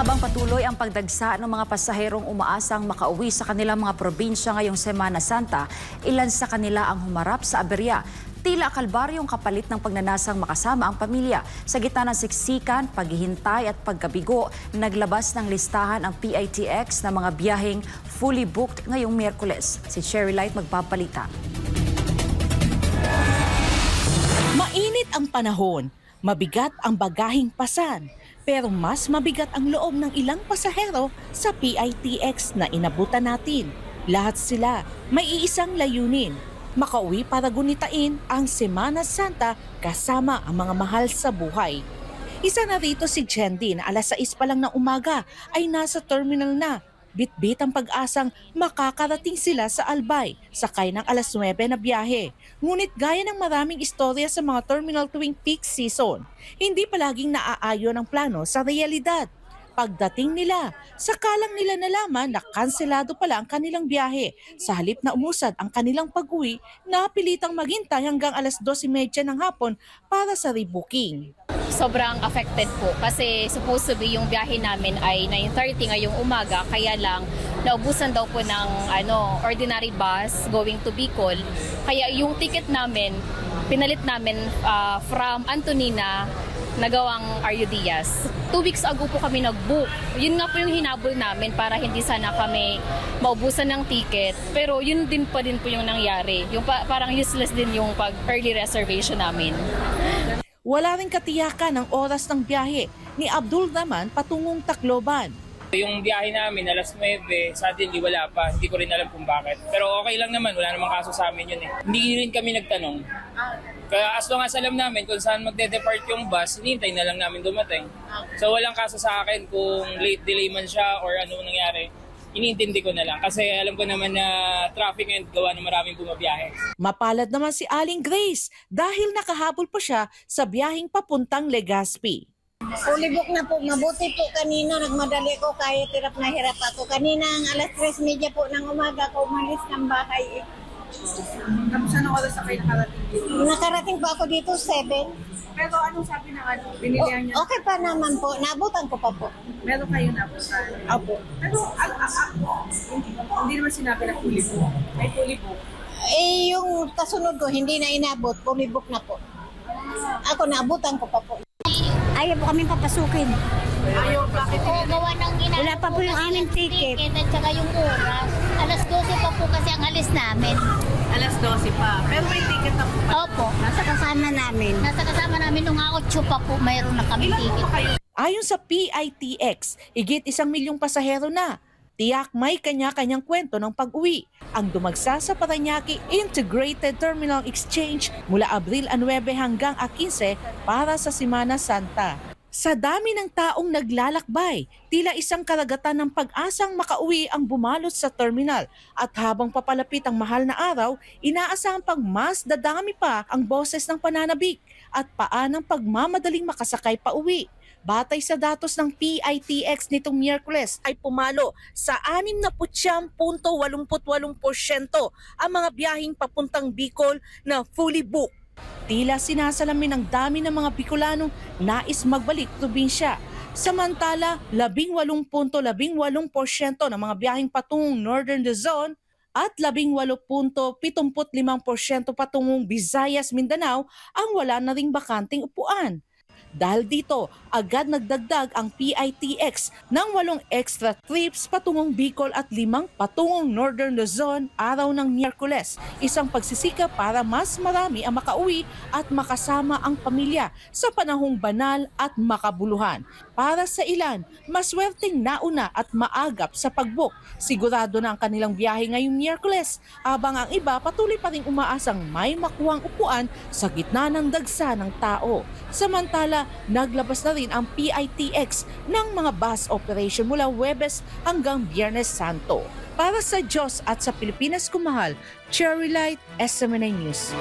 Habang patuloy ang pagdagsa ng mga pasaherong umaasang makauwi sa kanilang mga probinsya ngayong Semana Santa, ilan sa kanila ang humarap sa aberya. Tila kalbaryong kapalit ng pagnanasang makasama ang pamilya. Sa gitna ng siksikan, paghihintay at pagkabigo, naglabas ng listahan ang PITX na mga biyaheng fully booked ngayong Miyerkules. Si Cherry Light magpapalita. Mainit ang panahon, mabigat ang bagaheng pasan, pero mas mabigat ang loob ng ilang pasahero sa PITX na inabutan natin. Lahat sila may iisang layunin, makauwi para gunitain ang Semana Santa kasama ang mga mahal sa buhay. Isa na rito si Jendy na alas 6 pa lang ng umaga ay nasa terminal na. Bitbit ang pag-asang makakarating sila sa Albay, sakay ng alas 9 na biyahe. Ngunit gaya ng maraming istorya sa mga terminal tuwing peak season, hindi palaging naaayon ang plano sa realidad. Pagdating nila, sakalang nila nalaman na kanselado pala ang kanilang biyahe. Sa halip na umusad ang kanilang pag-uwi, napilitang maghintay hanggang alas 12:30 ng hapon para sa rebooking. Sobrang affected po kasi supposedly yung biyahe namin ay 9:30 ngayong umaga, kaya lang naubusan daw po ng ordinary bus going to Bicol. Kaya yung ticket namin, pinalit namin from Antonina nagawang RU Diaz. 2 weeks ago po kami nag-book. Yun nga po yung hinabol namin para hindi sana kami maubusan ng ticket. Pero yun din po yung nangyari. Yung parang useless din yung early reservation namin. Wala ring katiyakan ang oras ng biyahe ni Abdul naman patungong Tacloban. Yung biyahe namin alas 9, suddenly wala pa. Hindi ko rin alam kung bakit. Pero okay lang naman, wala namang kaso sa amin yun eh. Hindi rin kami nagtanong. Kaya as long as alam namin kung saan magde-depart yung bus, hinihintay na lang namin dumating. So walang kaso sa akin kung late delay man siya or ano nangyari. Iniintindi ko na lang kasi alam ko naman na traffic and gawa na maraming bumabiyahe. Mapalad naman si Aling Grace dahil nakahabol pa siya sa biyaheng papuntang Legazpi. Fully book na po. Mabuti po kanina. Nagmadali ko kahit hirap ako. Kanina ang alas 3:30 po ng umaga ko umalis ng bahay. Tapos anong oras na kayo nakarating dito? Nakarating po ako dito 7. Pero anong sabi ng binilihan niya? Okay pa naman po. Naabutan ko pa po. Meron kayo nabutan? Opo. Pero hindi naman sinabi na fully book. May fully book. Yung kasunod ko, hindi na inabot. Fully book na po. Ako naabutan ko pa po. Ayaw po kami papasukin. Ayaw, bakit? Gawa ng Wala pa po yung aming ticket. At saka yung oras. Alas 12 pa po kasi ang alis namin. Alas 12 pa. Pero may ticket na po. Opo. Nasa kasama namin. Nasa kasama namin nung 8 pa po mayroon na kami ticket. Ayon sa PITX, higit 1 milyong pasahero na. Tiyak may kanya-kanyang kwento ng pag-uwi. Ang dumagsa sa Parañaque Integrated Terminal Exchange mula Abril 9 hanggang 15 para sa Semana Santa. Sa dami ng taong naglalakbay, tila isang karagatan ng pag-asang makauwi ang bumalot sa terminal. At habang papalapit ang mahal na araw, inaasahang pang mas dadami pa ang boses ng pananabik at paanang pagmamadaling makasakay pa uwi. Batay sa datos ng PITX nitong Miyerkules ay pumalo sa 69.88% ang mga biyaheng papuntang Bicol na fully booked. Tila sinasalamin ng dami ng mga Bicolanong nais magbalik probinsya. Samantala, 18.18% ng mga biyaheng patungong Northern Luzon at 18.75% patungong Visayas, Mindanao ang wala na ring bakanting upuan. Dahil dito, agad nagdagdag ang PITX ng 8 extra trips patungong Bicol at 5 patungong Northern Luzon araw ng Miyerkules. Isang pagsisikap para mas marami ang makauwi at makasama ang pamilya sa panahong banal at makabuluhan. Para sa ilan, maswerteng nauna at maagap sa pag-book. Sigurado na ang kanilang biyahe ngayong Miyerkules, habang ang iba patuloy pa rin umaasang may makuhang upuan sa gitna ng dagsa ng tao. Samantala, naglabas na rin ang PITX ng mga bus operation mula Huwebes hanggang Biyernes Santo. Para sa Diyos at sa Pilipinas kumahal, Cherry Light, SMNA News.